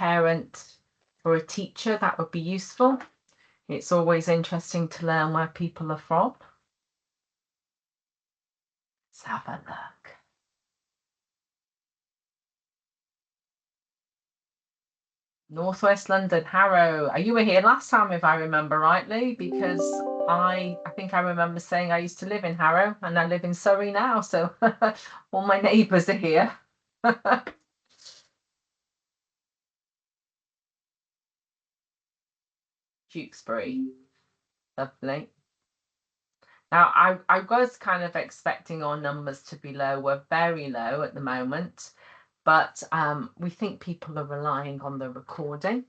parent or a teacher, that would be useful. It's always interesting to learn where people are from. Let's have a look. Northwest London, Harrow. You were here last time, if I remember rightly, because I think I remember saying I used to live in Harrow, and I live in Surrey now, so all my neighbours are here. Tewkesbury, lovely. Now, I was kind of expecting our numbers to be low. We're very low at the moment, but we think people are relying on the recording,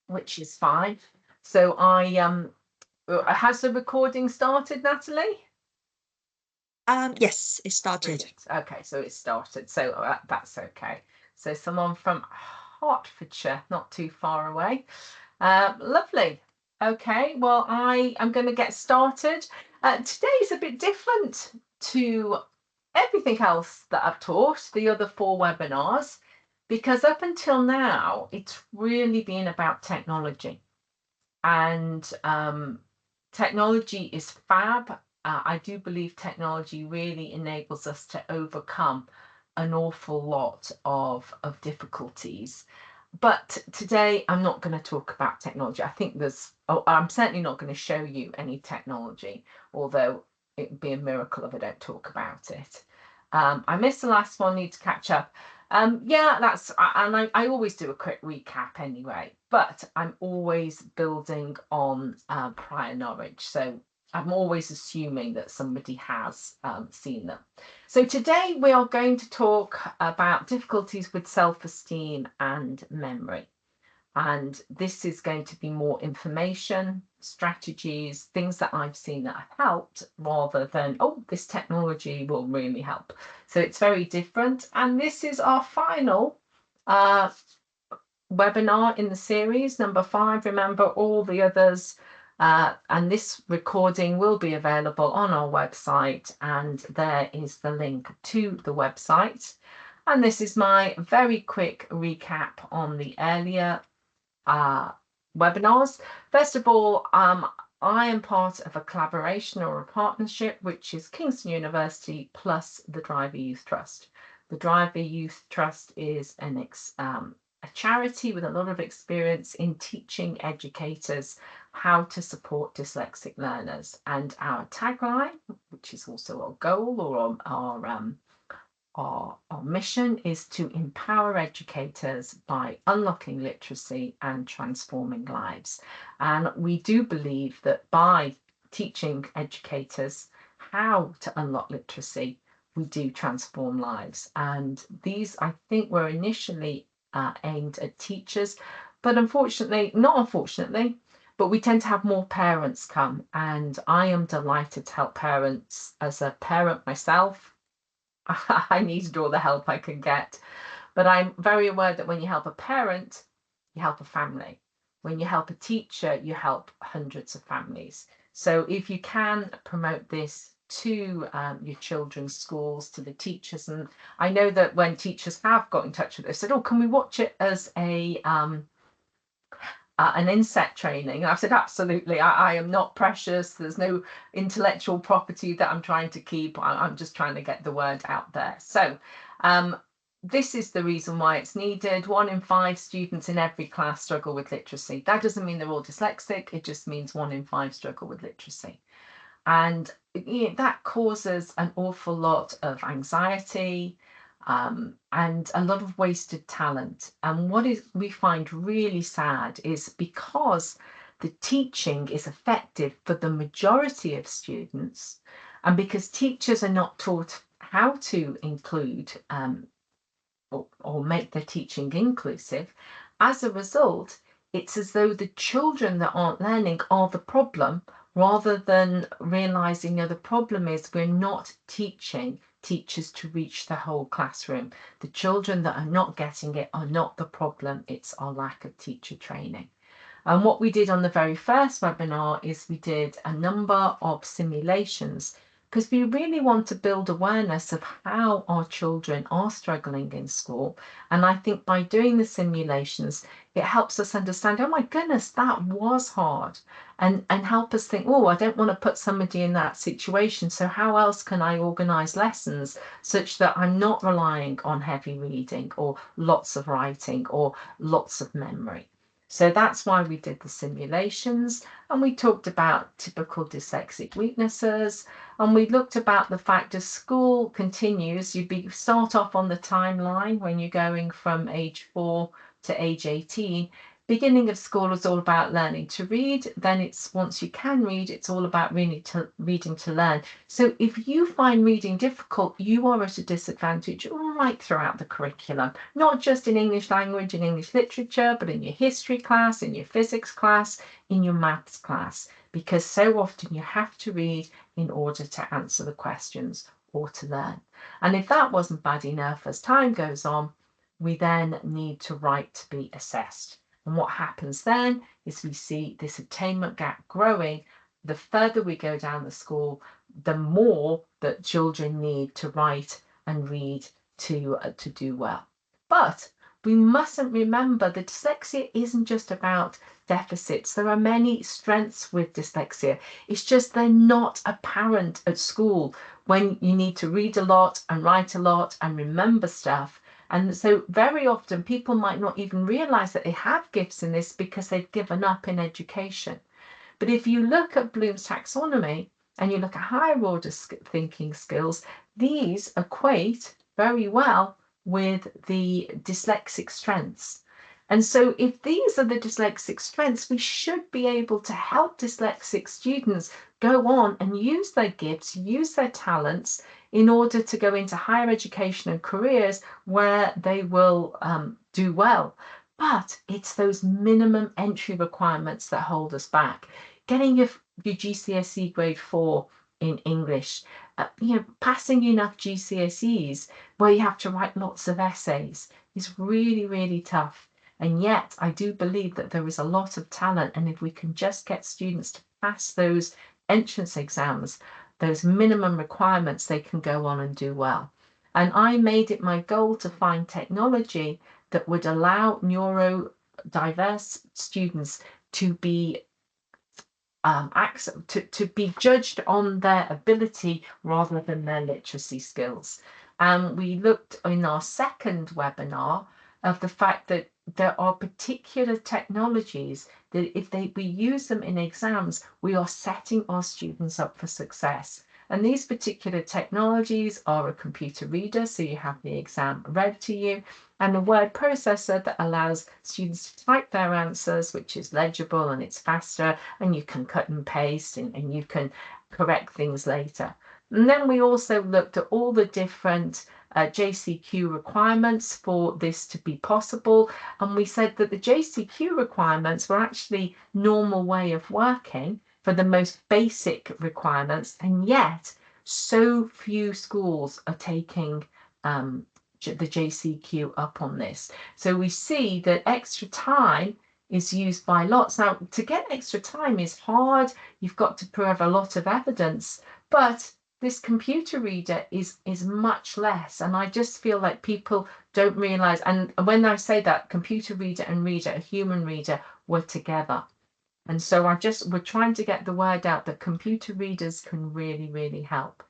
which is fine. So has the recording started, Natalie? Yes, it started. Brilliant. Okay, so it started, so that's okay. So someone from Hertfordshire, not too far away. Lovely. Okay, well, I am going to get started. Today's a bit different to everything else that I've taught, the other 4 webinars, because up until now, it's really been about technology. And technology is fab. I do believe technology really enables us to overcome an awful lot of difficulties. But today I'm not going to talk about technology. I think I'm certainly not going to show you any technology, although it would be a miracle if I don't talk about it. I missed the last one, need to catch up. Yeah, I always do a quick recap anyway, but I'm always building on prior knowledge. So I'm always assuming that somebody has seen them. So today we are going to talk about difficulties with self-esteem and memory. And this is going to be more information, strategies, things that I've seen that have helped, rather than, oh, this technology will really help. So it's very different. And this is our final webinar in the series, number 5. Remember, all the others and this recording will be available on our website, and there is the link to the website. And this is my very quick recap on the earlier webinars. First of all, I am part of a collaboration or a partnership, which is Kingston University plus the Driver Youth Trust. The Driver Youth Trust is a charity with a lot of experience in teaching educators how to support dyslexic learners. And our tagline, which is also our goal or our mission, is to empower educators by unlocking literacy and transforming lives. And we do believe that by teaching educators how to unlock literacy, we do transform lives. And these, I think, were initially aimed at teachers, but not unfortunately, but we tend to have more parents come. And I am delighted to help parents. As a parent myself, I needed all the help I could get. But I'm very aware that when you help a parent, you help a family. When you help a teacher, you help hundreds of families. So if you can promote this to your children's schools, to the teachers, and I know that when teachers have got in touch with us, said, oh, can we watch it as an inset training? I've said, absolutely. I am not precious. There's no intellectual property that I'm trying to keep. I'm just trying to get the word out there. So this is the reason why it's needed. 1 in 5 students in every class struggle with literacy. That doesn't mean they're all dyslexic. It just means 1 in 5 struggle with literacy. And that causes an awful lot of anxiety, and a lot of wasted talent. And what we find really sad is, because the teaching is effective for the majority of students, and because teachers are not taught how to include or make their teaching inclusive, as a result, it's as though the children that aren't learning are the problem, rather than realizing the problem is we're not teaching teachers to reach the whole classroom. The children that are not getting it are not the problem, it's our lack of teacher training. And what we did on the very first webinar is we did a number of simulations because we really want to build awareness of how our children are struggling in school. And I think by doing the simulations, it helps us understand, oh my goodness, that was hard. And help us think, oh, I don't want to put somebody in that situation. So how else can I organize lessons such that I'm not relying on heavy reading or lots of writing or lots of memory? So that's why we did the simulations, and we talked about typical dyslexic weaknesses, and we looked about the fact as school continues, start off on the timeline when you're going from age 4 to age 18. Beginning of school is all about learning to read. Then it's once you can read, it's all about reading to learn. So if you find reading difficult, you are at a disadvantage right throughout the curriculum, not just in English language and English literature, but in your history class, in your physics class, in your maths class, because so often you have to read in order to answer the questions or to learn. And if that wasn't bad enough, as time goes on, we then need to write to be assessed. And what happens then is we see this attainment gap growing. The further we go down the school, the more that children need to write and read to do well. But we mustn't remember that dyslexia isn't just about deficits. There are many strengths with dyslexia. It's just they're not apparent at school when you need to read a lot and write a lot and remember stuff. And so very often people might not even realize that they have gifts in this because they've given up in education. But if you look at Bloom's taxonomy and you look at higher order thinking skills, these equate very well with the dyslexic strengths. And so if these are the dyslexic strengths, we should be able to help dyslexic students go on and use their gifts, use their talents in order to go into higher education and careers where they will do well. But it's those minimum entry requirements that hold us back. Getting your GCSE grade 4 in English, passing enough GCSEs where you have to write lots of essays is really, really tough. And yet I do believe that there is a lot of talent, and if we can just get students to pass those entrance exams, those minimum requirements, they can go on and do well. And I made it my goal to find technology that would allow neurodiverse students to be to be judged on their ability rather than their literacy skills. And we looked in our second webinar of the fact that there are particular technologies that if we use them in exams, we are setting our students up for success. And these particular technologies are a computer reader, so you have the exam read to you, and a word processor that allows students to type their answers, which is legible and it's faster, and you can cut and paste and you can correct things later. And then we also looked at all the different JCQ requirements for this to be possible. And we said that the JCQ requirements were actually normal way of working for the most basic requirements. And yet so few schools are taking the JCQ up on this. So we see that extra time is used by lots. Now, to get extra time is hard. You've got to prove a lot of evidence, but this computer reader is much less. And I just feel like people don't realize, and when I say that, computer reader and reader, a human reader, were together. And so we're trying to get the word out that computer readers can really, really help.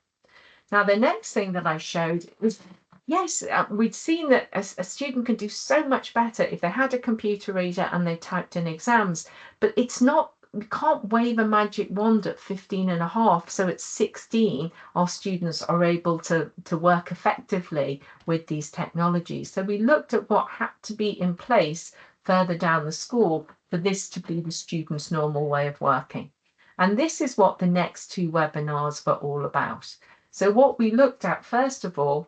Now, the next thing that I showed was, yes, we'd seen that a student can do so much better if they had a computer reader and they typed in exams, but it's not, we can't wave a magic wand at 15 and a half. So at 16, our students are able to work effectively with these technologies. So we looked at what had to be in place further down the school for this to be the student's normal way of working. And this is what the next two webinars were all about. So what we looked at, first of all,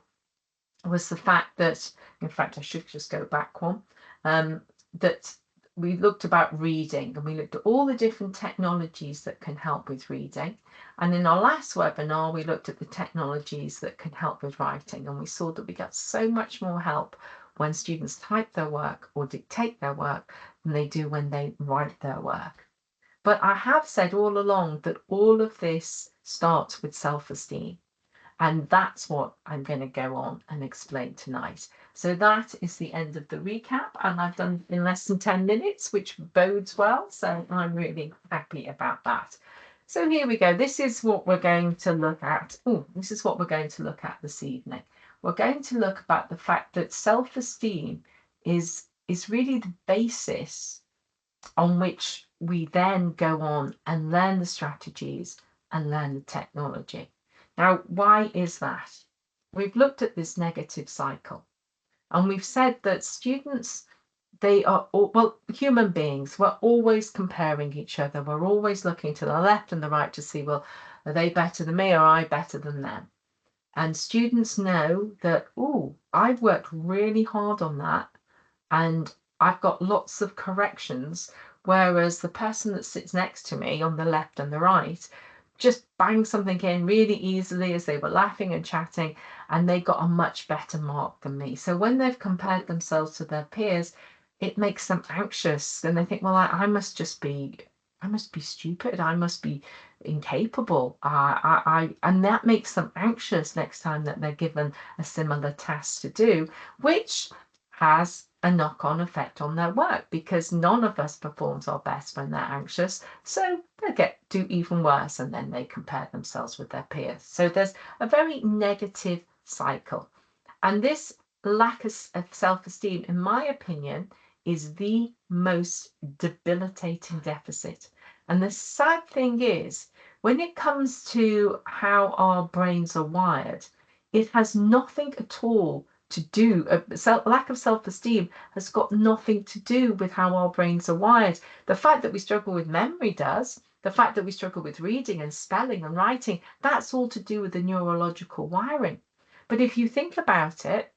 was the fact that, in fact, I should just go back one, that we looked about reading, and we looked at all the different technologies that can help with reading. And in our last webinar, we looked at the technologies that can help with writing, and we saw that we got so much more help when students type their work or dictate their work than they do when they write their work. But I have said all along that all of this starts with self-esteem. And that's what I'm going to go on and explain tonight. So that is the end of the recap, and I've done in less than 10 minutes, which bodes well. So I'm really happy about that. So here we go. This is what we're going to look at. This is what we're going to look at this evening. We're going to look about the fact that self-esteem is really the basis on which we then go on and learn the strategies and learn the technology. Now, why is that? We've looked at this negative cycle, and we've said that students, they are human beings. We're always comparing each other. We're always looking to the left and the right to see, well, are they better than me or I better than them? And students know that, I've worked really hard on that, and I've got lots of corrections, whereas the person that sits next to me on the left and the right just banged something in really easily as they were laughing and chatting, and they got a much better mark than me. So when they've compared themselves to their peers, it makes them anxious, and they think, well, I must be stupid. I must be incapable. And that makes them anxious next time that they're given a similar task to do, which has a knock-on effect on their work, because none of us performs our best when they're anxious, so they do even worse, and then they compare themselves with their peers. So there's a very negative cycle, and this lack of self-esteem, in my opinion, is the most debilitating deficit. And the sad thing is, when it comes to how our brains are wired, it has nothing at all to do, lack of self-esteem has got nothing to do with how our brains are wired. The fact that we struggle with memory does. The fact that we struggle with reading and spelling and writing, that's all to do with the neurological wiring. But if you think about it,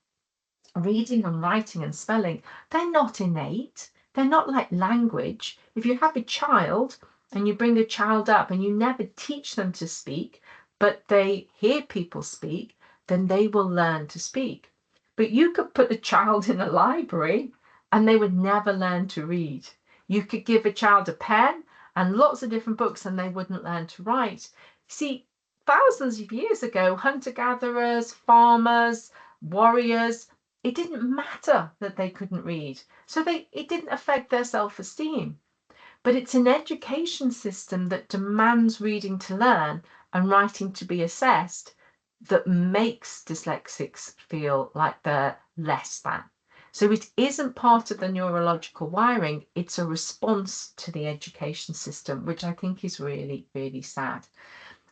reading and writing and spelling, they're not innate. They're not like language. If you have a child and you bring a child up and you never teach them to speak, but they hear people speak, then they will learn to speak. But you could put a child in a library and they would never learn to read. You could give a child a pen and lots of different books and they wouldn't learn to write. See, thousands of years ago, hunter-gatherers, farmers, warriors, it didn't matter that they couldn't read. So it didn't affect their self-esteem. But it's an education system that demands reading to learn and writing to be assessed that makes dyslexics feel like they're less than. So it isn't part of the neurological wiring, it's a response to the education system, which I think is really, really sad.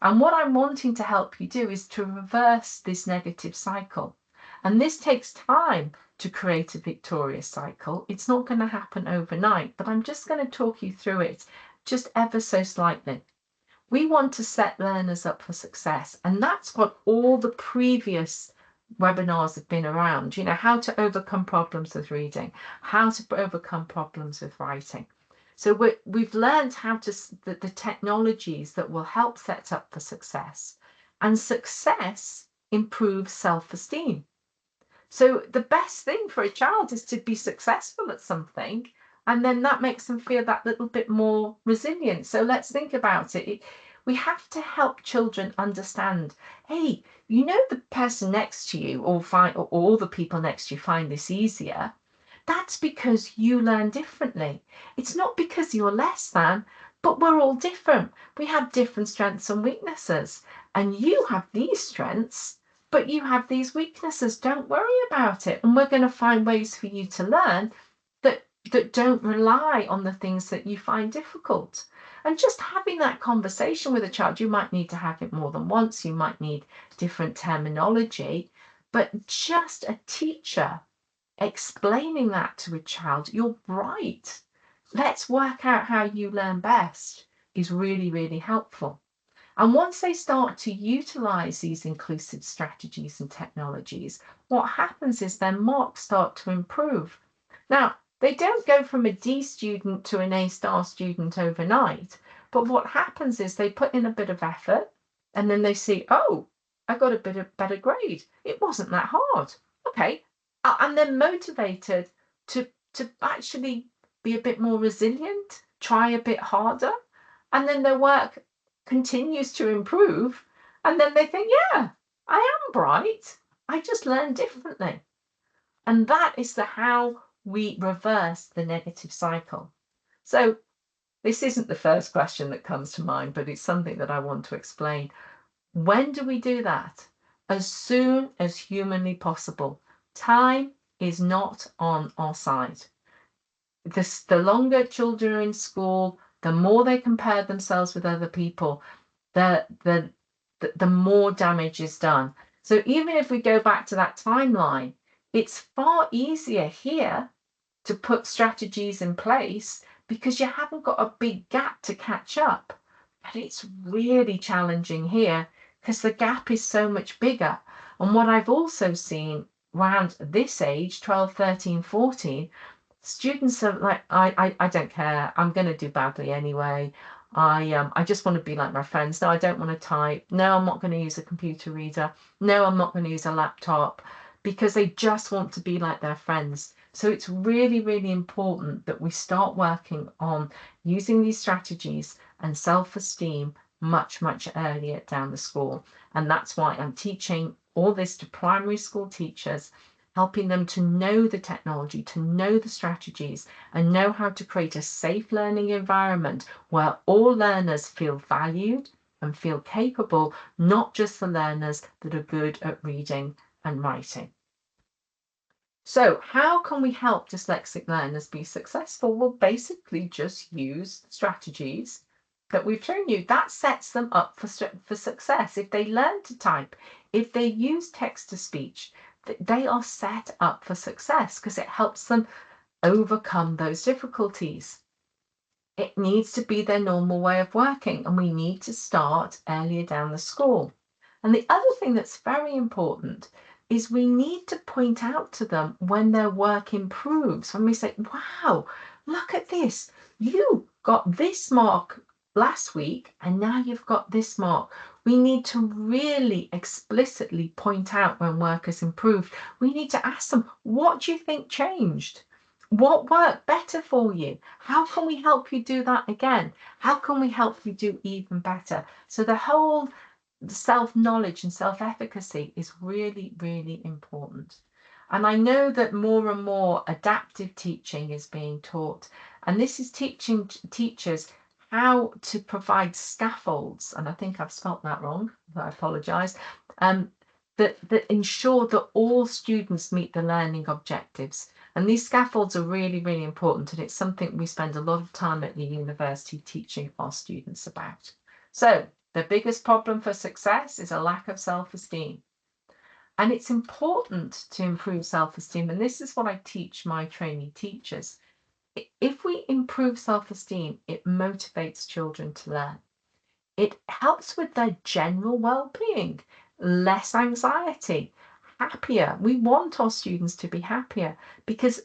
And what I'm wanting to help you do is to reverse this negative cycle. And this takes time to create a victorious cycle. It's not going to happen overnight, but I'm just going to talk you through it just ever so slightly. We want to set learners up for success, and that's what all the previous webinars have been around. How to overcome problems with reading, how to overcome problems with writing. So we've learned how to the technologies that will help set up for success, and success improves self-esteem. So the best thing for a child is to be successful at something, and then that makes them feel that little bit more resilient. So let's think about it. We have to help children understand, hey, the person next to you or all the people next to you find this easier. That's because you learn differently. It's not because you're less than, but we're all different. We have different strengths and weaknesses, and you have these strengths, but you have these weaknesses. Don't worry about it. And we're going to find ways for you to learn that don't rely on the things that you find difficult. And just having that conversation with a child, you might need to have it more than once. You might need different terminology, but just a teacher explaining that to a child, you're bright. Let's work out how you learn best, is really, really helpful. And once they start to utilize these inclusive strategies and technologies, what happens is their marks start to improve. Now, they don't go from a D student to an A-star student overnight, but what happens is they put in a bit of effort and then they see, oh, I got a bit of better grade. It wasn't that hard. Okay. And they're motivated to actually be a bit more resilient, try a bit harder. and then their work continues to improve, and then they think, yeah, I am bright, I just learn differently. And that is how we reverse the negative cycle. So this isn't the first question that comes to mind, but it's something that I want to explain. When do we do that? As soon as humanly possible. Time is not on our side. The longer children are in school, the more they compare themselves with other people, the more damage is done. So even if we go back to that timeline, it's far easier here to put strategies in place because you haven't got a big gap to catch up. But it's really challenging here because the gap is so much bigger. And what I've also seen around this age, 12, 13, 14, students are like, I don't care, I'm going to do badly anyway. I just want to be like my friends. No, I don't want to type. No, I'm not going to use a computer reader. No, I'm not going to use a laptop, because they just want to be like their friends. So it's really, really important that we start working on using these strategies and self-esteem much, much earlier down the school. And that's why I'm teaching all this to primary school teachers, helping them to know the technology, to know the strategies, and know how to create a safe learning environment where all learners feel valued and feel capable, not just the learners that are good at reading and writing. So how can we help dyslexic learners be successful? Well, basically just use strategies that we've shown you. That sets them up for success. If they learn to type, if they use text to speech, they are set up for success because it helps them overcome those difficulties. It needs to be their normal way of working, and we need to start earlier down the school. And the other thing that's very important is we need to point out to them when their work improves. When we say, wow, look at this. You got this mark last week and now you've got this mark. We need to really explicitly point out when work has improved. We need to ask them, what do you think changed? What worked better for you? How can we help you do that again? How can we help you do even better? So the whole self-knowledge and self-efficacy is really, really important. And I know that more and more adaptive teaching is being taught, and this is teaching teachers how to provide scaffolds, and I think I've spelt that wrong, I apologize, that ensure that all students meet the learning objectives. And these scaffolds are really, really important, and it's something we spend a lot of time at the university teaching our students about. So the biggest problem for success is a lack of self-esteem. And it's important to improve self-esteem. And this is what I teach my trainee teachers. If we improve self-esteem, it motivates children to learn. It helps with their general well-being, less anxiety, happier. We want our students to be happier because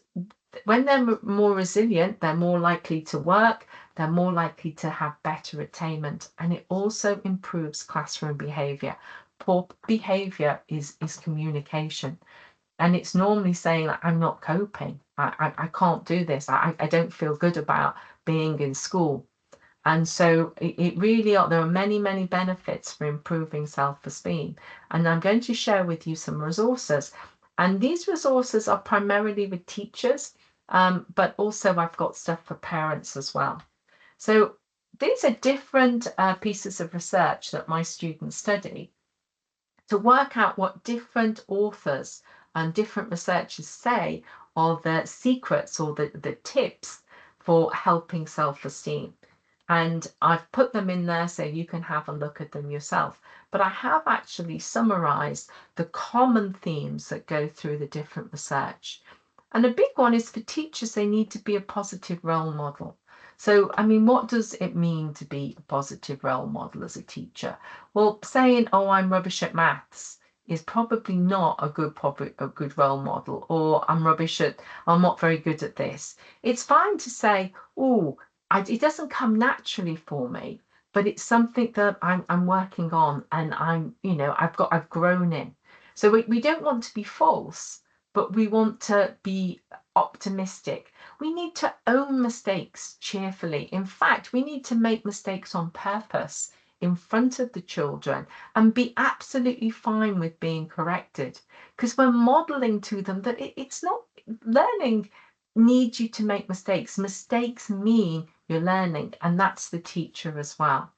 when they're more resilient, they're more likely to work, they're more likely to have better attainment, and it also improves classroom behaviour. Poor behaviour is communication, and it's normally saying, like, I'm not coping, I can't do this, I don't feel good about being in school. And so it really there are many, many benefits for improving self-esteem. And I'm going to share with you some resources. And these resources are primarily with teachers, but also I've got stuff for parents as well. So these are different pieces of research that my students study to work out what different authors and different researchers say are the secrets or the tips for helping self-esteem. And I've put them in there so you can have a look at them yourself. But I have actually summarized the common themes that go through the different research. And a big one is for teachers, they need to be a positive role model. So, I mean, what does it mean to be a positive role model as a teacher? Well, saying, oh, I'm rubbish at maths is probably not a good role model, or I'm not very good at this. It's fine to say, oh, it doesn't come naturally for me, but it's something that I'm working on, and I've grown in. So we don't want to be false, but we want to be optimistic. We need to own mistakes cheerfully. In fact, we need to make mistakes on purpose in front of the children and be absolutely fine with being corrected, because we're modeling to them that it's not learning needs you to make mistakes. Mistakes mean you're learning, and that's the teacher as well.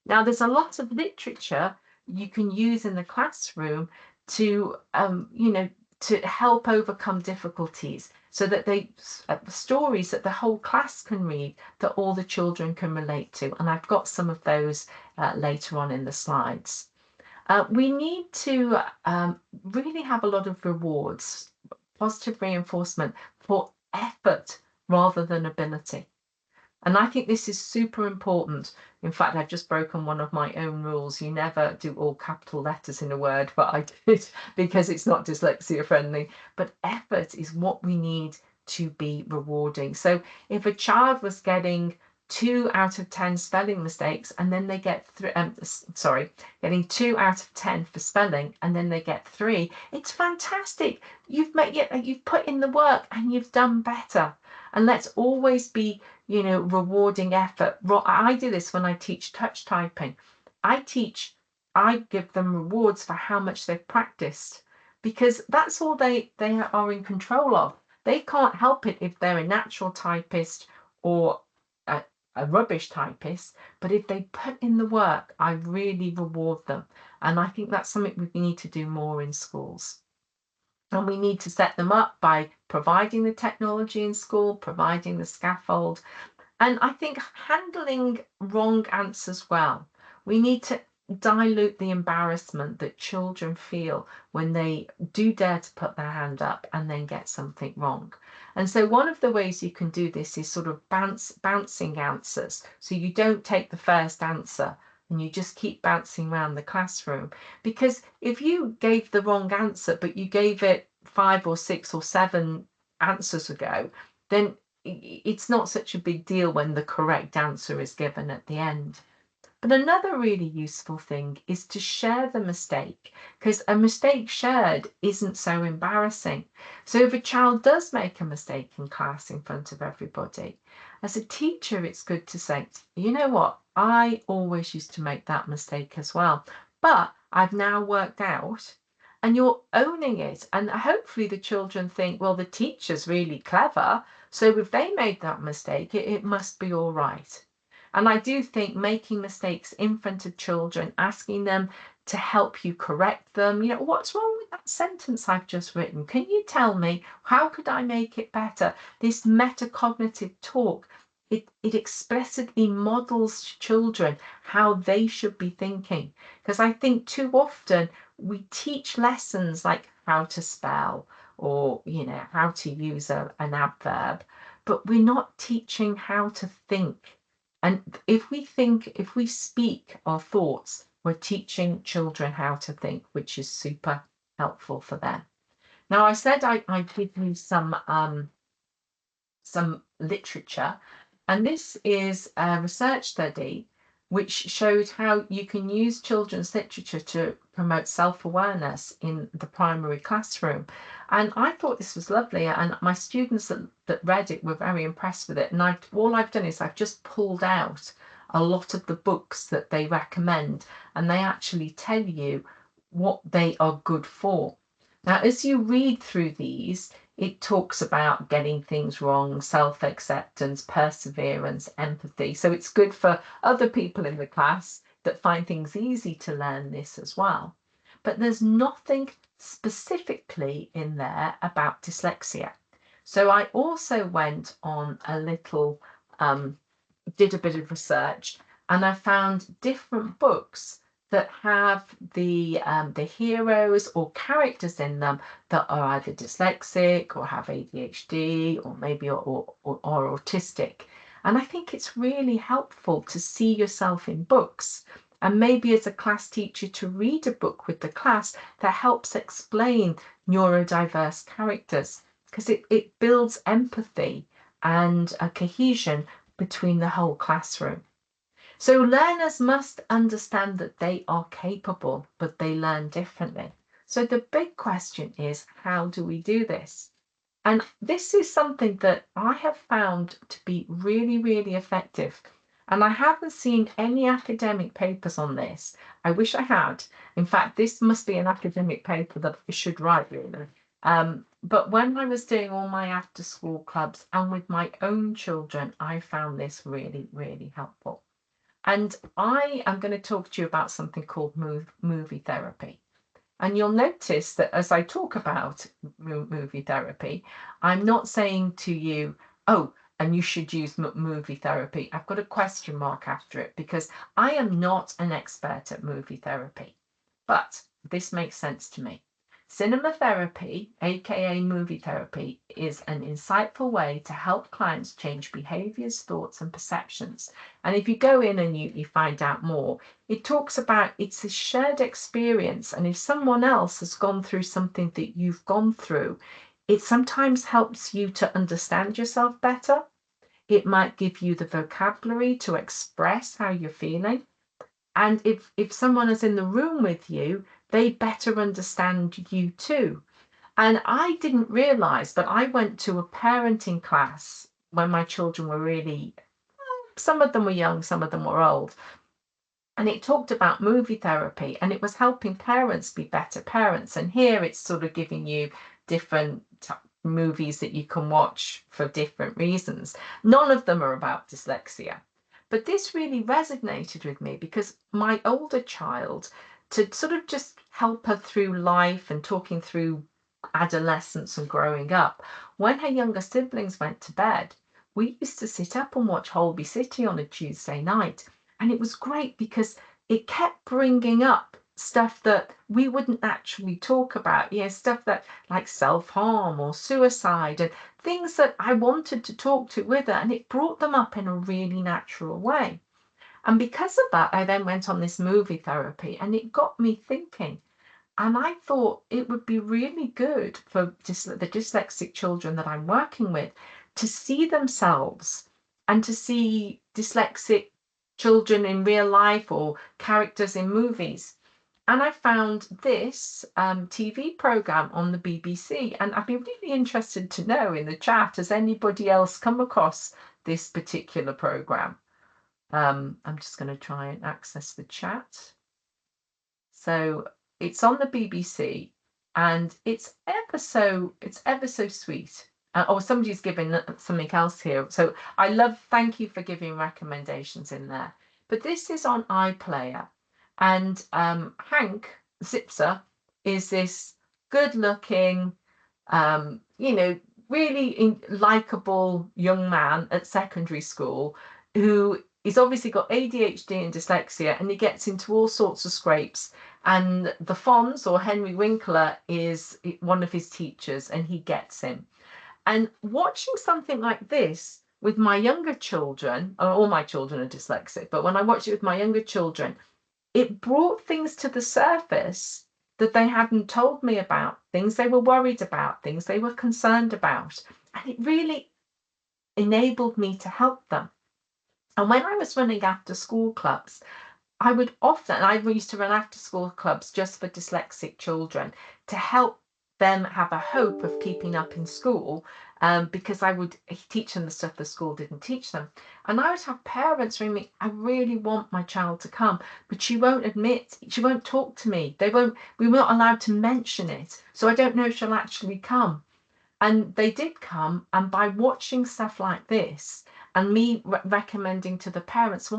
Now, there's a lot of literature you can use in the classroom to, to help overcome difficulties, so that stories that the whole class can read, that all the children can relate to. And I've got some of those later on in the slides. We need to really have a lot of rewards, positive reinforcement for effort rather than ability. And I think this is super important. In fact, I've just broken one of my own rules. You never do all capital letters in a word, but I did because it's not dyslexia friendly. But effort is what we need to be rewarding. So if a child was getting 2 out of 10 spelling mistakes, and then they get getting 2 out of 10 for spelling, and then they get 3, it's fantastic. You've put in the work and you've done better. And let's always be, rewarding effort. I do this when I teach touch typing. I give them rewards for how much they've practiced, because that's all they are in control of. They can't help it if they're a natural typist or a rubbish typist, but if they put in the work, I really reward them. And I think that's something we need to do more in schools. And we need to set them up by providing the technology in school, providing the scaffold. And I think handling wrong answers well. We need to dilute the embarrassment that children feel when they do dare to put their hand up and then get something wrong. And so one of the ways you can do this is sort of bouncing answers. So you don't take the first answer and you just keep bouncing around the classroom. Because if you gave the wrong answer, but you gave it 5 or 6 or 7 answers ago, then it's not such a big deal when the correct answer is given at the end. But another really useful thing is to share the mistake, because a mistake shared isn't so embarrassing. So if a child does make a mistake in class in front of everybody, as a teacher, it's good to say, you know what, I always used to make that mistake as well, but I've now worked out, and you're owning it. And hopefully the children think, well, the teacher's really clever, so if they made that mistake, it must be all right. And I do think making mistakes in front of children, asking them to help you correct them, what's wrong with that sentence I've just written? Can you tell me, how could I make it better? This metacognitive talk, it explicitly models children how they should be thinking. Because I think too often we teach lessons like how to spell or, how to use an adverb, but we're not teaching how to think. And if we speak our thoughts, we're teaching children how to think, which is super helpful for them. Now, I said I'd give you some literature, and this is a research study which showed how you can use children's literature to promote self-awareness in the primary classroom. And I thought this was lovely, and my students that read it were very impressed with it. And all I've done is I've just pulled out a lot of the books that they recommend, and they actually tell you what they are good for. Now, as you read through these, it talks about getting things wrong, self-acceptance, perseverance, empathy. So it's good for other people in the class that find things easy to learn this as well. But there's nothing specifically in there about dyslexia. So I also went on a little, did a bit of research, and I found different books that have the heroes or characters in them that are either dyslexic or have ADHD or maybe or autistic. And I think it's really helpful to see yourself in books, and maybe as a class teacher to read a book with the class that helps explain neurodiverse characters, because it builds empathy and a cohesion between the whole classroom. So learners must understand that they are capable, but they learn differently. So the big question is, how do we do this? And this is something that I have found to be really, really effective. And I haven't seen any academic papers on this. I wish I had. In fact, this must be an academic paper that I should write, really. But when I was doing all my after school clubs and with my own children, I found this really, really helpful. And I am going to talk to you about something called movie therapy. And you'll notice that as I talk about movie therapy, I'm not saying to you, oh, and you should use movie therapy. I've got a question mark after it because I am not an expert at movie therapy, but this makes sense to me. Cinema therapy, aka movie therapy, is an insightful way to help clients change behaviors, thoughts, and perceptions. And if you go in and you find out more, it talks about it's a shared experience. And if someone else has gone through something that you've gone through, it sometimes helps you to understand yourself better. It might give you the vocabulary to express how you're feeling. And if someone is in the room with you, they better understand you too. And I didn't realize, but I went to a parenting class when my children were really, some of them were young, some of them were old. And it talked about movie therapy and it was helping parents be better parents. And here it's sort of giving you different movies that you can watch for different reasons. None of them are about dyslexia. But this really resonated with me because my older child, to sort of just help her through life and talking through adolescence and growing up, when her younger siblings went to bed, we used to sit up and watch Holby City on a Tuesday night. And it was great because it kept bringing up stuff that we wouldn't actually talk about. Stuff that like self-harm or suicide and things that I wanted to talk to with her. And it brought them up in a really natural way. And because of that, I then went on this movie therapy and it got me thinking. And I thought it would be really good for the dyslexic children that I'm working with to see themselves and to see dyslexic children in real life or characters in movies. And I found this TV program on the BBC, and I'd be really interested to know in the chat, has anybody else come across this particular program? I'm just going to try and access the chat. So it's on the BBC, and it's ever so sweet. Somebody's given something else here. So thank you for giving recommendations in there. But this is on iPlayer, and Hank Zipser is this good-looking, really likable young man at secondary school who he's obviously got ADHD and dyslexia, and he gets into all sorts of scrapes. And the Fonz, or Henry Winkler, is one of his teachers, and he gets him. And watching something like this with my younger children, all my children are dyslexic, but when I watch it with my younger children, it brought things to the surface that they hadn't told me about, things they were worried about, things they were concerned about. And it really enabled me to help them. And when I was running after school clubs, I used to run after school clubs just for dyslexic children to help them have a hope of keeping up in school, because I would teach them the stuff the school didn't teach them. And I would have parents ring me, I really want my child to come, but she won't talk to me. We weren't allowed to mention it. So I don't know if she'll actually come. And they did come, and by watching stuff like this and me recommending to the parents,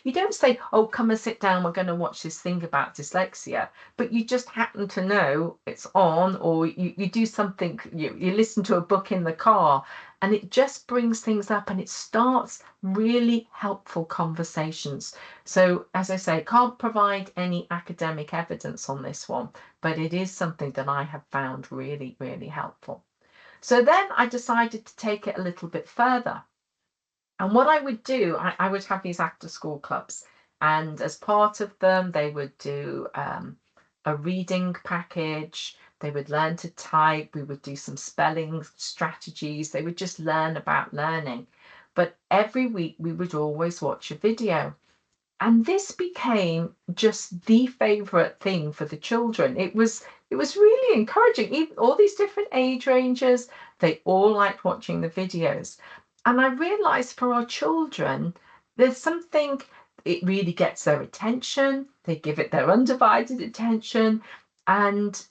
you don't say, oh, come and sit down, we're going to watch this thing about dyslexia, but you just happen to know it's on, or you do something, you listen to a book in the car, and it just brings things up and it starts really helpful conversations. So as I say, can't provide any academic evidence on this one, but it is something that I have found really, really helpful. So then I decided to take it a little bit further. And what I would do, I would have these after school clubs. And as part of them, they would do a reading package. They would learn to type. We would do some spelling strategies. They would just learn about learning. But every week we would always watch a video. And this became just the favorite thing for the children. It was really encouraging. Even all these different age ranges, They all liked watching the videos. And I realized for our children, there's something, it really gets their attention. They give it their undivided attention. And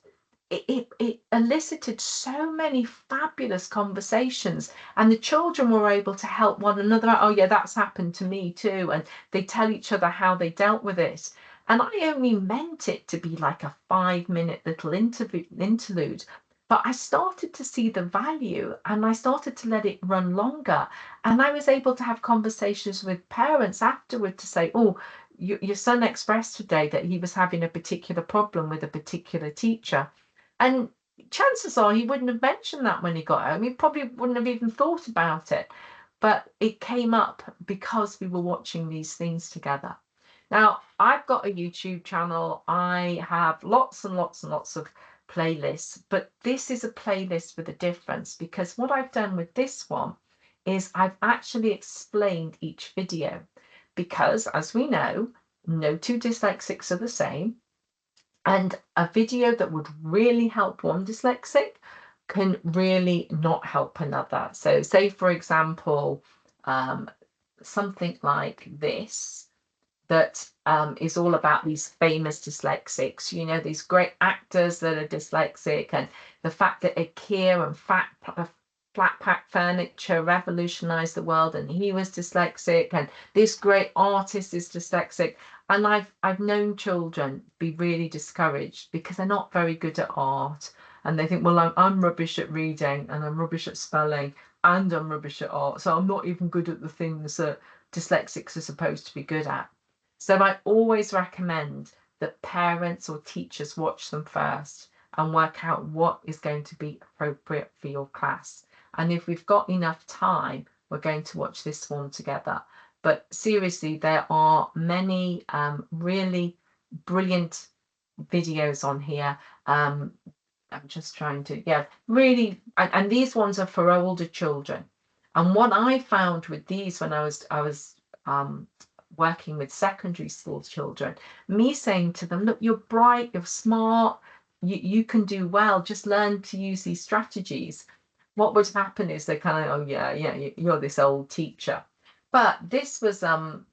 it elicited so many fabulous conversations, and the children were able to help one another. Oh yeah, that's happened to me too. And they tell each other how they dealt with it. And I only meant it to be like a 5-minute little interlude, but I started to see the value, and I started to let it run longer. And I was able to have conversations with parents afterward to say, oh, your son expressed today that he was having a particular problem with a particular teacher. And chances are he wouldn't have mentioned that when he got home. He probably wouldn't have even thought about it. But it came up because we were watching these things together. Now, I've got a YouTube channel. I have lots and lots and lots of playlists, but this is a playlist with a difference, because what I've done with this one is I've actually explained each video, because as we know, no two dyslexics are the same. And a video that would really help one dyslexic can really not help another. So say, for example, something like this, that is all about these famous dyslexics, you know, these great actors that are dyslexic, and the fact that IKEA and flat pack furniture revolutionized the world, and he was dyslexic, and this great artist is dyslexic. And I've known children be really discouraged because they're not very good at art, and they think, well, I'm rubbish at reading, and I'm rubbish at spelling, and I'm rubbish at art, so I'm not even good at the things that dyslexics are supposed to be good at. So I always recommend that parents or teachers watch them first and work out what is going to be appropriate for your class. And if we've got enough time, we're going to watch this one together. But seriously, there are many really brilliant videos on here. I'm just trying to, yeah, really, and these ones are for older children. And what I found with these when I was working with secondary school children, me saying to them, look, you're bright, you're smart, you can do well, just learn to use these strategies. What would happen is they kind of, oh yeah, you're this old teacher. But this was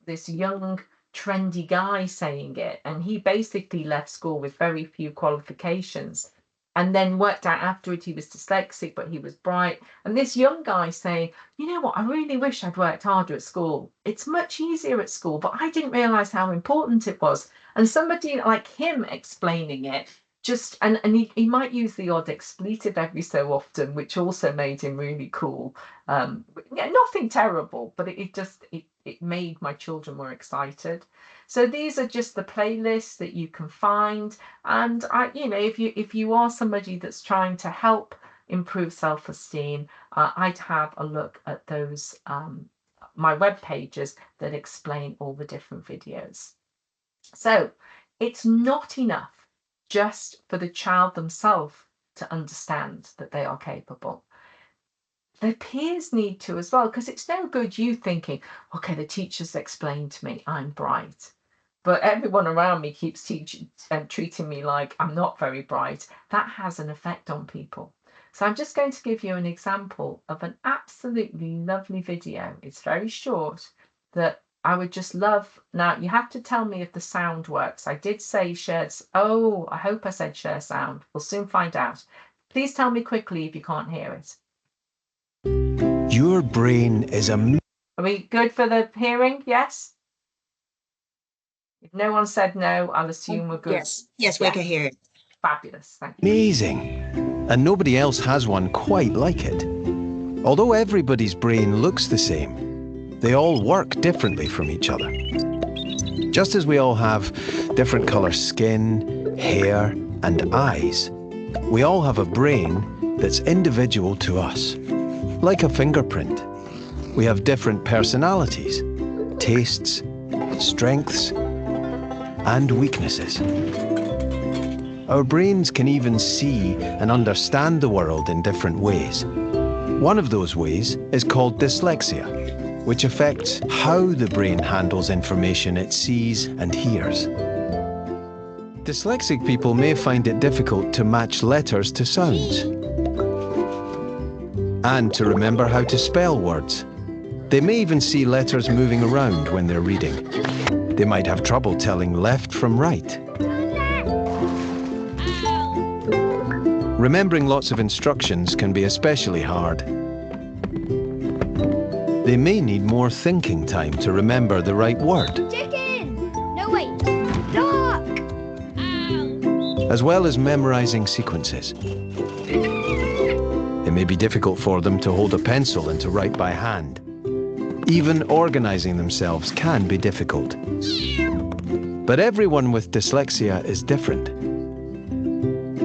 this young trendy guy saying it, and he basically left school with very few qualifications, and then worked out afterwards he was dyslexic, but he was bright. And this young guy saying, you know what, I really wish I'd worked harder at school. It's much easier at school, but I didn't realize how important it was. And somebody like him explaining it, just, and he might use the odd expletive every so often, which also made him really cool. Yeah, nothing terrible, but it made my children more excited. So these are just the playlists that you can find. And you know, if you are somebody that's trying to help improve self-esteem, I'd have a look at those my web pages that explain all the different videos. So it's not enough just for the child themselves to understand that they are capable. Their peers need to as well, because it's no good you thinking, okay, the teacher's explained to me I'm bright, but everyone around me keeps treating me like I'm not very bright. That has an effect on people. So I'm just going to give you an example of an absolutely lovely video. It's very short, that I would just love. Now you have to tell me if the sound works. I did say shared. Oh, I hope I said share sound. We'll soon find out. Please tell me quickly if you can't hear it. Your brain is Are we good for the hearing? Yes? If no one said no, I'll assume we're good. Yes, we can hear it. Fabulous, thank you. amazing, and nobody else has one quite like it. Although everybody's brain looks the same, they all work differently from each other. Just as we all have different colour skin, hair, and eyes, we all have a brain that's individual to us. Like a fingerprint, we have different personalities, tastes, strengths, and weaknesses. Our brains can even see and understand the world in different ways. One of those ways is called dyslexia, which affects how the brain handles information it sees and hears. Dyslexic people may find it difficult to match letters to sounds. and to remember how to spell words. They may even see letters moving around when they're reading. They might have trouble telling left from right. Remembering lots of instructions can be especially hard. They may need more thinking time to remember the right word. Chicken! No, wait. Duck! As well as memorizing sequences. It may be difficult for them to hold a pencil and to write by hand. Even organizing themselves can be difficult. But everyone with dyslexia is different.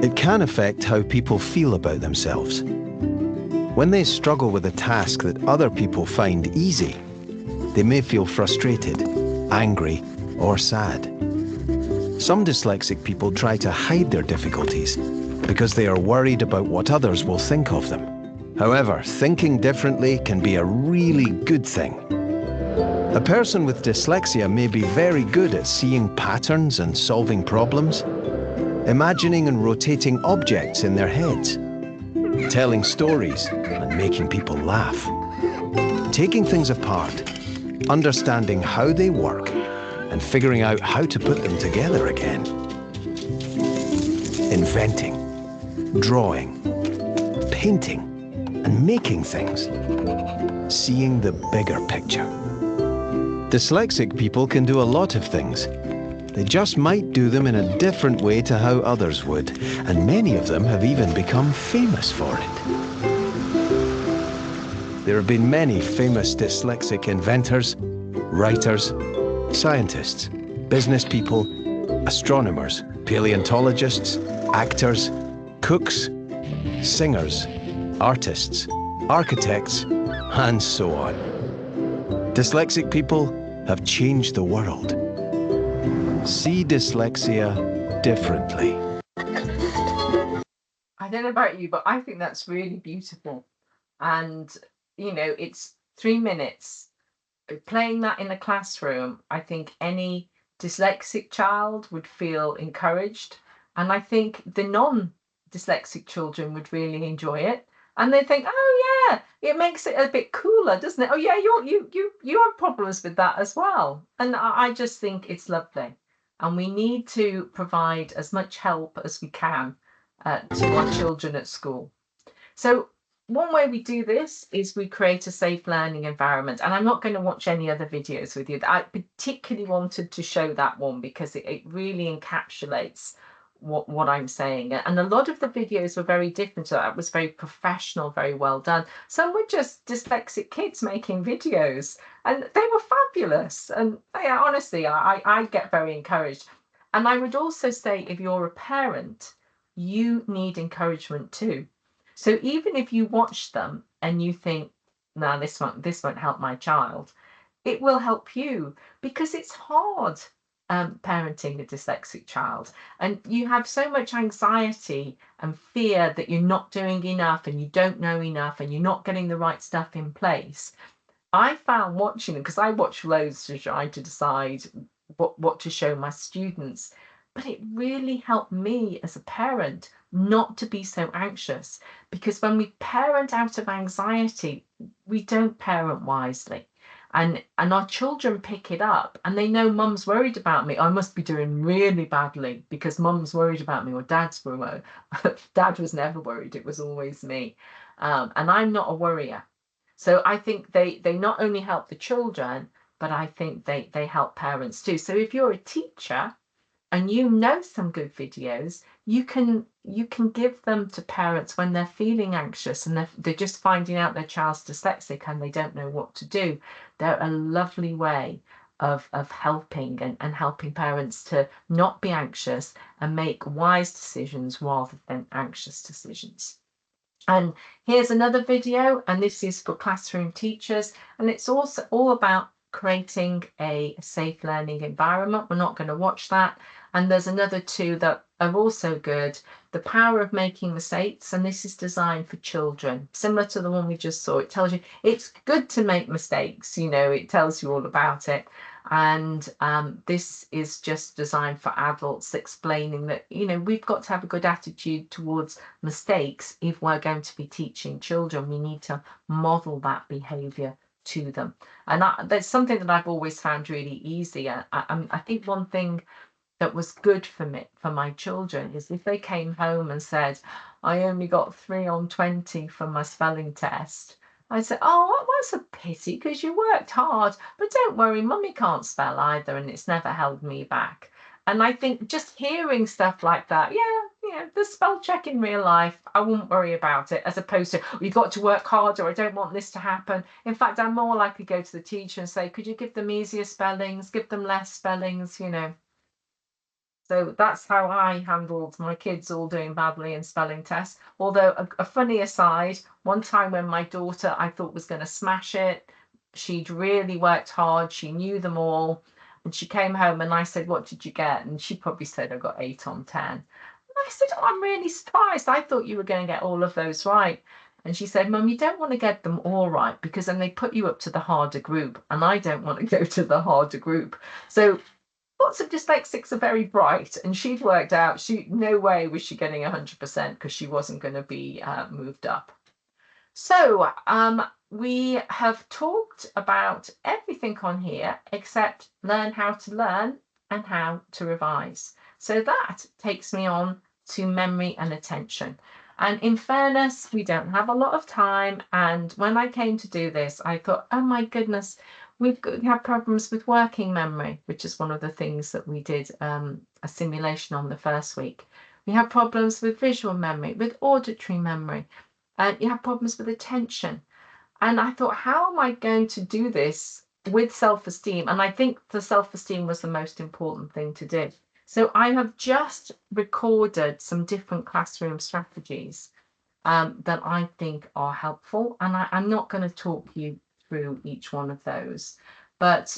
It can affect how people feel about themselves. When they struggle with a task that other people find easy, they may feel frustrated, angry, or sad. Some dyslexic people try to hide their difficulties because they are worried about what others will think of them. However, thinking differently can be a really good thing. A person with dyslexia may be very good at seeing patterns and solving problems, imagining and rotating objects in their heads, telling stories and making people laugh, taking things apart, understanding how they work, and figuring out how to put them together again. Inventing, drawing, painting, and making things. Seeing the bigger picture. Dyslexic people can do a lot of things. They just might do them in a different way to how others would, and many of them have even become famous for it. There have been many famous dyslexic inventors, writers, scientists, business people, astronomers, paleontologists, actors, cooks, singers, artists, architects, and so on. Dyslexic people have changed the world. See dyslexia differently. I don't know about you, but I think that's really beautiful. And, you know, it's 3 minutes. Playing that in a classroom, I think any dyslexic child would feel encouraged. And I think the non-dyslexic children would really enjoy it. And they think, oh yeah, it makes it a bit cooler, doesn't it? Oh yeah, you have problems with that as well. And I just think it's lovely. And we need to provide as much help as we can to our children at school. So one way we do this is we create a safe learning environment. And I'm not going to watch any other videos with you. I particularly wanted to show that one because it really encapsulates what I'm saying. And a lot of the videos were very different. So that was very professional, very well done. Some were just dyslexic kids making videos and they were fabulous. And yeah, honestly, I get very encouraged. And I would also say if you're a parent, you need encouragement too. So even if you watch them and you think, no, this won't help my child, it will help you because it's hard parenting a dyslexic child. And you have so much anxiety and fear that you're not doing enough and you don't know enough and you're not getting the right stuff in place. I found watching them, because I watch loads to try to decide what to show my students, but it really helped me as a parent not to be so anxious, because when we parent out of anxiety, we don't parent wisely. And our children pick it up and they know mum's worried about me. I must be doing really badly because mum's worried about me or dad's worried. Dad was never worried. It was always me. And I'm not a worrier. So I think they not only help the children, but I think they help parents too. So if you're a teacher and you know some good videos, you can give them to parents when they're feeling anxious and they're just finding out their child's dyslexic and they don't know what to do. They're a lovely way of helping and helping parents to not be anxious and make wise decisions rather than anxious decisions. And here's another video, and this is for classroom teachers, and it's also all about creating a safe learning environment. We're not going to watch that. And there's another two that are also good. The Power of Making Mistakes, and this is designed for children, similar to the one we just saw. It tells you it's good to make mistakes, you know, it tells you all about it. And this is just designed for adults, explaining that, we've got to have a good attitude towards mistakes. If we're going to be teaching children, we need to model that behavior to them. And that's something that I've always found really easy. I think one thing that was good for me, for my children, is if they came home and said, I only got 3 on 20 from my spelling test, I said, oh, that's a pity because you worked hard, but don't worry, mummy can't spell either, and it's never held me back. And I think just hearing stuff like that, the spell check in real life, I wouldn't worry about it, as opposed to, you've got to work harder, I don't want this to happen. In fact, I'm more likely to go to the teacher and say, could you give them easier spellings, give them less spellings, So that's how I handled my kids all doing badly in spelling tests. Although a funny aside, one time when my daughter I thought was going to smash it, she'd really worked hard, she knew them all, and she came home and I said, what did you get? And she probably said, I got 8 on 10. And I said, oh, I'm really surprised. I thought you were going to get all of those right. And she said, Mum, you don't want to get them all right because then they put you up to the harder group, and I don't want to go to the harder group. So lots of dyslexics are very bright, and she'd worked out no way was she getting 100% because she wasn't going to be moved up. So we have talked about everything on here except learn how to learn and how to revise. So that takes me on to memory and attention. And in fairness, we don't have a lot of time. And when I came to do this, I thought, oh my goodness, we have problems with working memory, which is one of the things that we did a simulation on the first week. We have problems with visual memory, with auditory memory, and you have problems with attention. And I thought, how am I going to do this with self-esteem? And I think the self-esteem was the most important thing to do. So I have just recorded some different classroom strategies that I think are helpful. And I'm not going to talk you through each one of those, but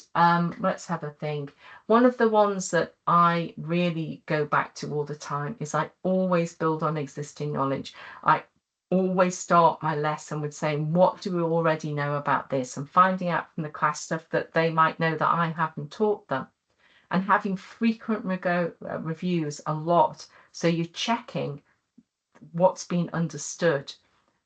let's have a think. One of the ones that I really go back to all the time is I always build on existing knowledge. I always start my lesson with saying, what do we already know about this? And finding out from the class stuff that they might know that I haven't taught them. And having frequent reviews a lot. So you're checking what's been understood.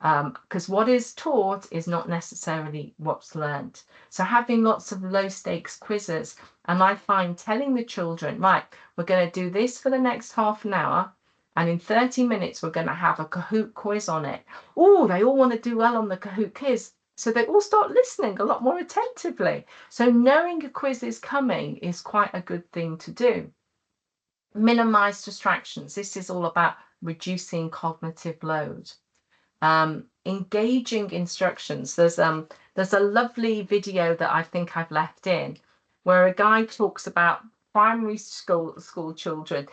Because what is taught is not necessarily what's learned. So having lots of low stakes quizzes, and I find telling the children, right, we're going to do this for the next half an hour, and in 30 minutes we're going to have a Kahoot quiz on it. Oh, they all want to do well on the Kahoot quiz, so they all start listening a lot more attentively. So knowing a quiz is coming is quite a good thing to do. Minimize distractions. This is all about reducing cognitive load. Engaging instructions. There's a lovely video that I think I've left in where a guy talks about primary school children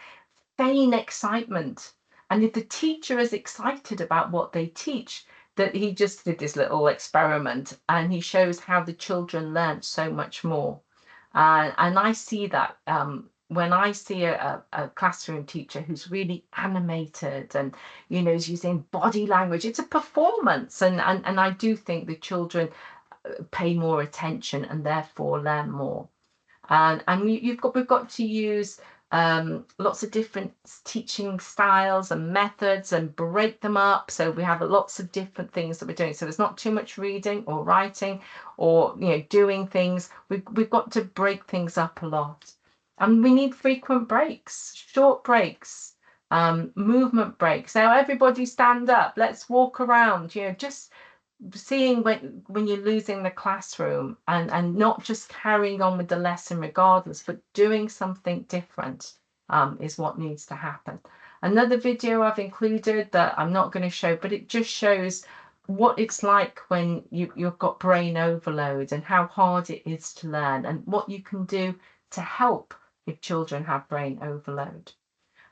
feign excitement, and if the teacher is excited about what they teach, that he just did this little experiment and he shows how the children learn so much more. And I see that when I see a classroom teacher who's really animated and is using body language, it's a performance, and I do think the children pay more attention and therefore learn more. And we've got to use lots of different teaching styles and methods and break them up. So we have lots of different things that we're doing. So there's not too much reading or writing or doing things. We've got to break things up a lot. And we need frequent breaks, short breaks, movement breaks. Now everybody stand up, let's walk around, just seeing when you're losing the classroom, and not just carrying on with the lesson regardless, but doing something different is what needs to happen. Another video I've included that I'm not going to show, but it just shows what it's like when you've got brain overload and how hard it is to learn, and what you can do to help if children have brain overload.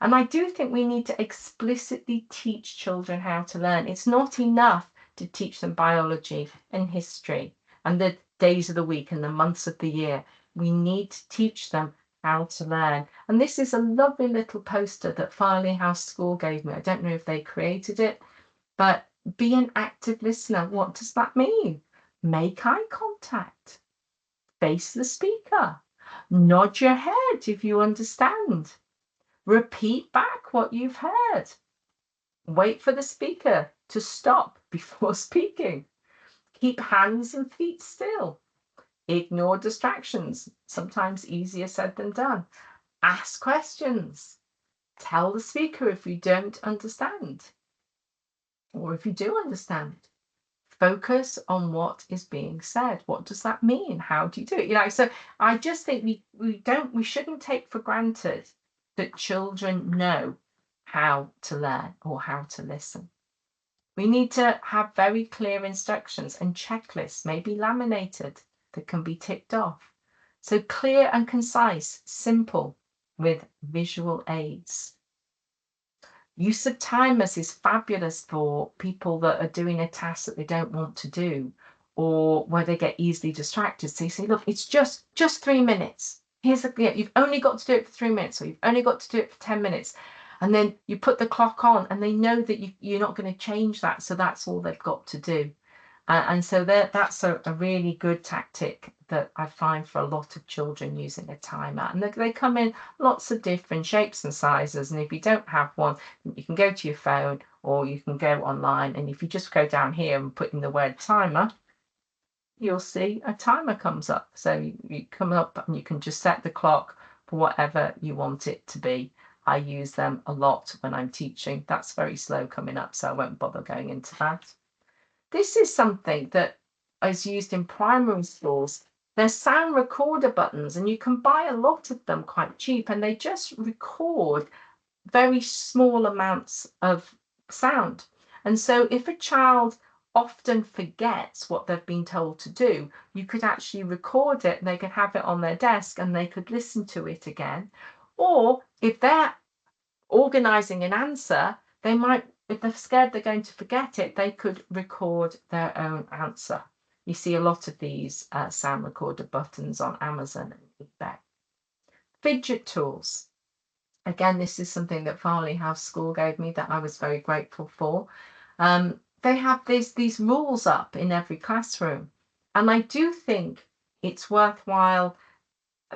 And I do think we need to explicitly teach children how to learn. It's not enough to teach them biology and history and the days of the week and the months of the year. We need to teach them how to learn. And this is a lovely little poster that Farley House School gave me. I don't know if they created it, but be an active listener. What does that mean? Make eye contact. Face the speaker. Nod your head if you understand. Repeat back what you've heard. Wait for the speaker to stop before speaking. Keep hands and feet still. Ignore distractions, sometimes easier said than done. Ask questions. Tell the speaker if you don't understand, or if you do understand. Focus on what is being said. What does that mean? How do you do it? So I just think we shouldn't take for granted that children know how to learn or how to listen. We need to have very clear instructions and checklists, maybe laminated, that can be ticked off. So clear and concise, simple, with visual aids. Use of timers is fabulous for people that are doing a task that they don't want to do, or where they get easily distracted. So you say, look, it's just 3 minutes. You've only got to do it for 3 minutes, or you've only got to do it for 10 minutes. And then you put the clock on and they know that you're not going to change that. So that's all they've got to do. And so that's a really good tactic that I find for a lot of children using a timer. And they come in lots of different shapes and sizes. And if you don't have one, you can go to your phone or you can go online. And if you just go down here and put in the word timer, you'll see a timer comes up. So you come up and you can just set the clock for whatever you want it to be. I use them a lot when I'm teaching. That's very slow coming up, so I won't bother going into that. This is something that is used in primary schools. They're sound recorder buttons, and you can buy a lot of them quite cheap, and they just record very small amounts of sound. And so if a child often forgets what they've been told to do, you could actually record it, they could have it on their desk and they could listen to it again. Or if they're organizing an answer, they might, if they're scared they're going to forget it, they could record their own answer. You see a lot of these sound recorder buttons on Amazon and eBay. Fidget tools. Again, this is something that Farley House School gave me that I was very grateful for. They have these rules up in every classroom. And I do think it's worthwhile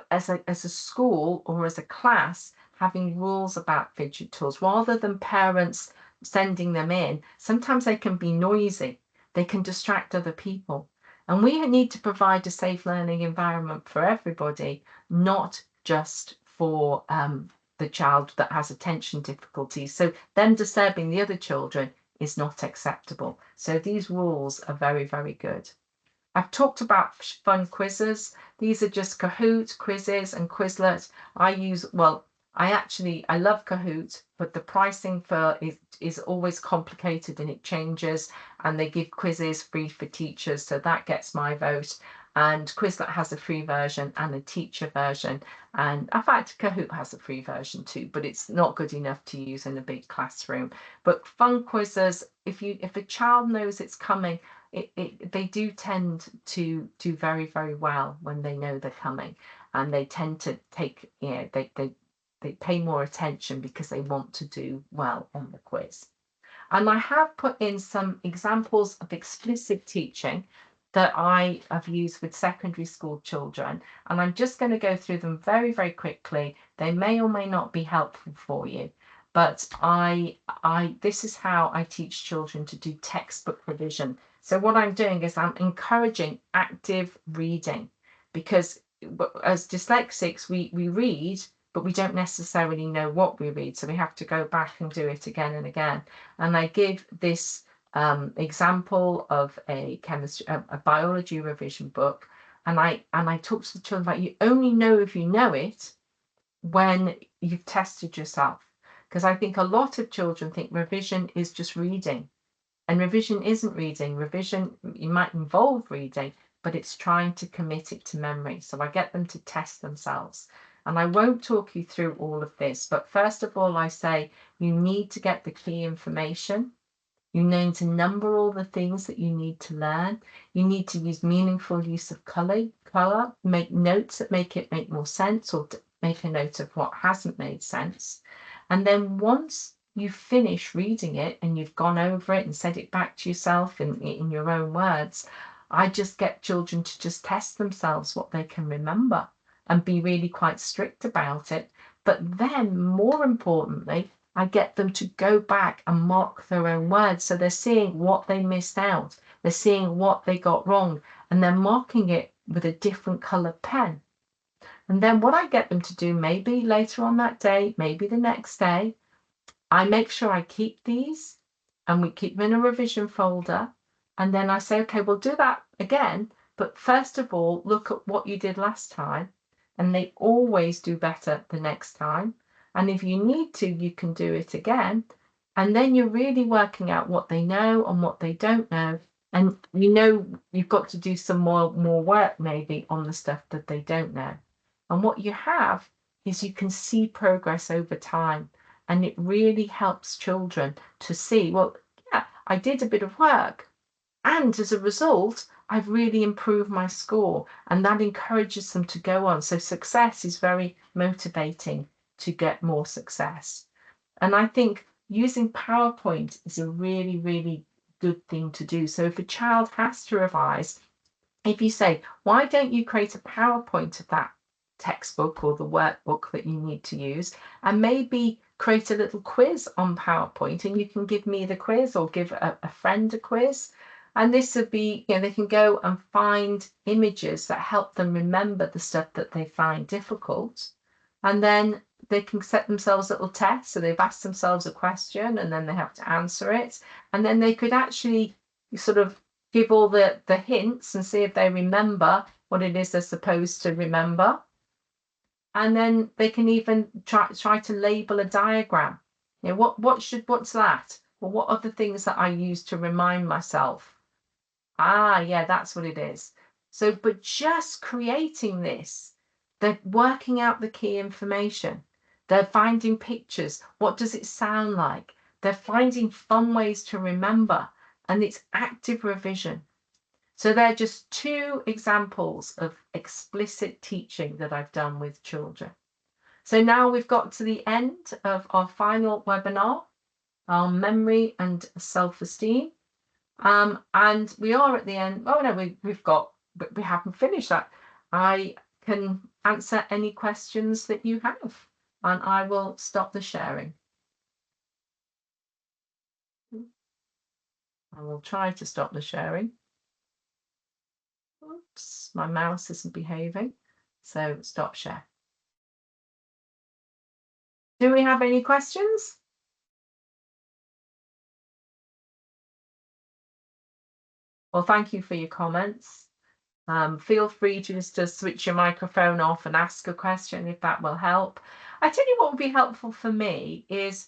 as a school or as a class having rules about fidget tools rather than parents sending them in. Sometimes they can be noisy, they can distract other people. And we need to provide a safe learning environment for everybody, not just for the child that has attention difficulties. So them disturbing the other children is not acceptable. So these rules are very, very good. I've talked about fun quizzes. These are just Kahoot, quizzes, and Quizlet. I love Kahoot, but the pricing for it is always complicated and it changes. And they give quizzes free for teachers, so that gets my vote. And Quizlet has a free version and a teacher version. And in fact, Kahoot has a free version too, but it's not good enough to use in a big classroom. But fun quizzes, if a child knows it's coming, they do tend to do very, very well when they know they're coming, and they tend to take, they pay more attention because they want to do well on the quiz. And I have put in some examples of explicit teaching that I have used with secondary school children, and I'm just going to go through them very, very quickly. They may or may not be helpful for you, but this is how I teach children to do textbook revision. So what I'm doing is I'm encouraging active reading, because as dyslexics, we read, but we don't necessarily know what we read. So we have to go back and do it again and again. And I give this example of a biology revision book. And I talk to the children about, you only know if you know it when you've tested yourself. Because I think a lot of children think revision is just reading. And revision isn't reading. Revision, you might involve reading, but it's trying to commit it to memory. So I get them to test themselves. And I won't talk you through all of this, but first of all, I say you need to get the key information. You need to number all the things that you need to learn. You need to use meaningful use of color, make notes that make it make more sense, or make a note of what hasn't made sense. And then once you finish reading it and you've gone over it and said it back to yourself in your own words, I just get children to just test themselves what they can remember. and be really quite strict about it. But then, more importantly, I get them to go back and mark their own words. So they're seeing what they missed out. They're seeing what they got wrong, and they're marking it with a different colored pen. And then what I get them to do, maybe later on that day, maybe the next day, I make sure I keep these and we keep them in a revision folder. And then I say, okay, we'll do that again. But first of all, look at what you did last time. And they always do better the next time. And if you need to, you can do it again. And then you're really working out what they know and what they don't know. And you know you've got to do some more work maybe on the stuff that they don't know. And what you have is you can see progress over time. And it really helps children to see, well, yeah, I did a bit of work. And as a result, I've really improved my score. And that encourages them to go on. So success is very motivating to get more success. And I think using PowerPoint is a really, really good thing to do. So if a child has to revise, if you say, why don't you create a PowerPoint of that textbook or the workbook that you need to use, and maybe create a little quiz on PowerPoint, and you can give me the quiz or give a friend a quiz. And this would be, they can go and find images that help them remember the stuff that they find difficult. And then they can set themselves little tests. So they've asked themselves a question and then they have to answer it. And then they could actually sort of give all the hints and see if they remember what it is they're supposed to remember. And then they can even try to label a diagram. What's that? Well, what are the things that I use to remind myself? Yeah, that's what it is. So, but just creating this, they're working out the key information. They're finding pictures. What does it sound like? They're finding fun ways to remember, and it's active revision. So they're just 2 examples of explicit teaching that I've done with children. So now we've got to the end of our final webinar on memory and self-esteem. And we are at the end. Oh no, we haven't finished that. I can answer any questions that you have, and I will stop the sharing. I will try to stop the sharing. Oops, my mouse isn't behaving. So stop share. Do we have any questions? Well, thank you for your comments. Feel free to just to switch your microphone off and ask a question if that will help. I tell you what would be helpful for me is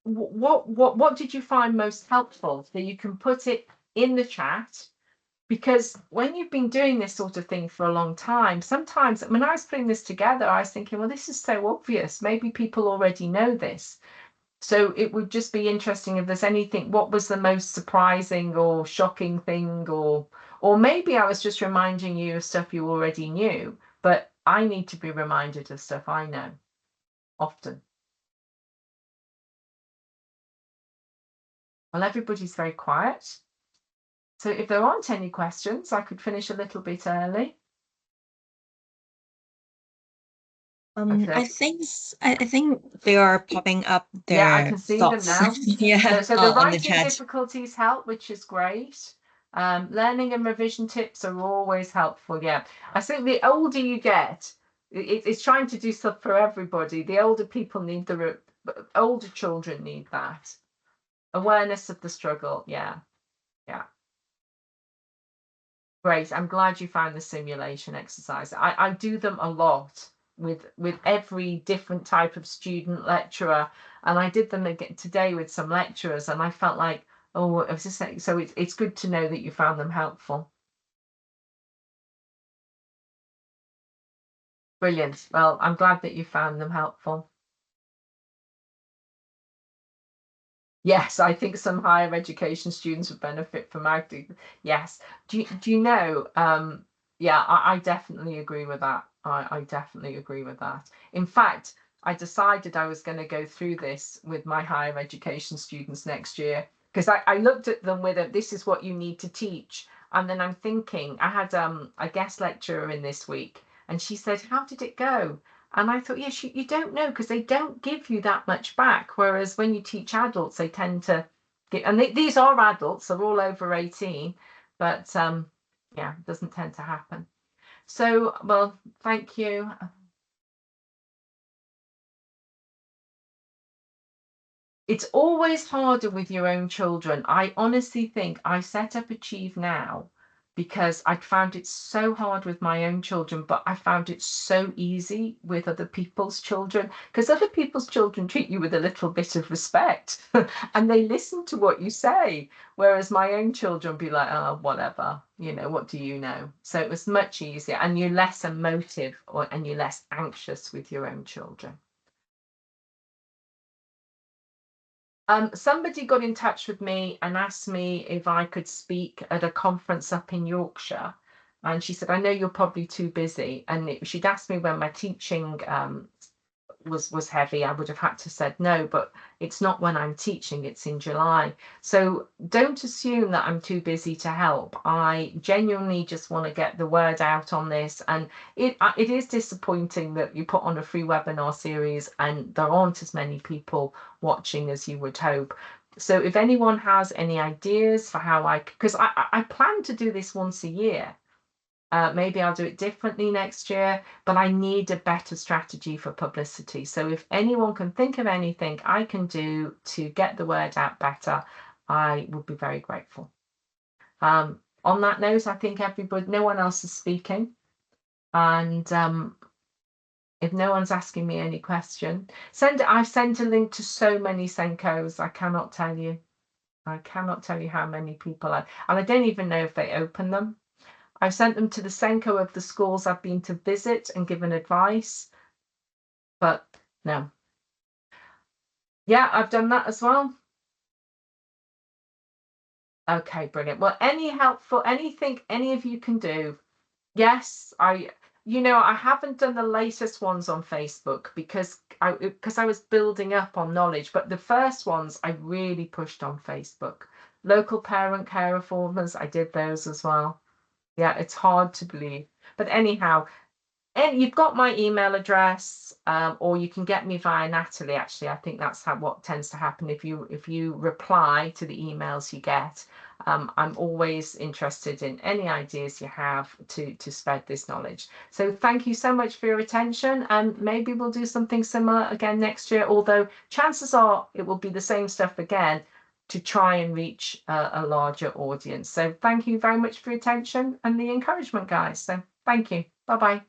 what did you find most helpful? So you can put it in the chat, because when you've been doing this sort of thing for a long time, sometimes when I was putting this together, I was thinking, well, this is so obvious. Maybe people already know this. So it would just be interesting if there's anything, what was the most surprising or shocking thing, or maybe I was just reminding you of stuff you already knew, but I need to be reminded of stuff I know often. Well, everybody's very quiet. So if there aren't any questions, I could finish a little bit early. Okay. I think they are popping up their I can see thoughts. them now. Yeah, so the writing the difficulties help, which is great. Learning and revision tips are always helpful. Yeah, I think the older you get, it's trying to do stuff for everybody. The older people need older children need that awareness of the struggle. Yeah. Great. I'm glad you found the simulation exercise. I do them a lot with every different type of student lecturer, and I did them again today with some lecturers, and I felt like, oh, I was just saying, so it's good to know that you found them helpful. Brilliant. Well, I'm glad that you found them helpful. Yes, I think some higher education students would benefit from acting. Yes. Do you know? Yeah, I definitely agree with that. I definitely agree with that. In fact, I decided I was going to go through this with my higher education students next year, because I looked at them with this is what you need to teach. And then I'm thinking, I had a guest lecturer in this week, And she said, how did it go? And I thought, yes, you don't know, because they don't give you that much back. Whereas when you teach adults, they tend to give, and these are adults, they're all over 18, but yeah, it doesn't tend to happen. So, well, thank you. It's always harder with your own children. I honestly think I set up Achieve Now because I'd found it so hard with my own children, but I found it so easy with other people's children, because other people's children treat you with a little bit of respect and they listen to what you say. Whereas my own children be like, oh, whatever, you know, what do you know? So it was much easier, and you're less emotive and you're less anxious with your own children. Somebody got in touch with me and asked me if I could speak at a conference up in Yorkshire. And she said, I know you're probably too busy. And she'd asked me when my teaching was heavy, I would have had to said no, but it's not when I'm teaching, it's in July. So don't assume that I'm too busy to help. I genuinely just want to get the word out on this, and it is disappointing that you put on a free webinar series and there aren't as many people watching as you would hope. So if anyone has any ideas for how because I plan to do this once a year. Maybe I'll do it differently next year, but I need a better strategy for publicity. So if anyone can think of anything I can do to get the word out better, I would be very grateful. On that note, I think no one else is speaking. And if no one's asking me any question, I've sent a link to so many Senkos, I cannot tell you. I cannot tell you how many people and I don't even know if they open them. I've sent them to the Senko of the schools I've been to visit and given advice, but no. Yeah, I've done that as well. Okay, brilliant. Well, anything any of you can do. Yes, I haven't done the latest ones on Facebook because I was building up on knowledge, but the first ones I really pushed on Facebook. Local parent care reformers, I did those as well. Yeah, it's hard to believe. But anyhow, and you've got my email address, or you can get me via Natalie. Actually, I think that's what tends to happen if you reply to the emails you get. I'm always interested in any ideas you have to spread this knowledge. So thank you so much for your attention, and maybe we'll do something similar again next year, although chances are it will be the same stuff again to try and reach a larger audience. So thank you very much for your attention and the encouragement, guys. So thank you. Bye-bye.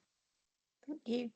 Thank you.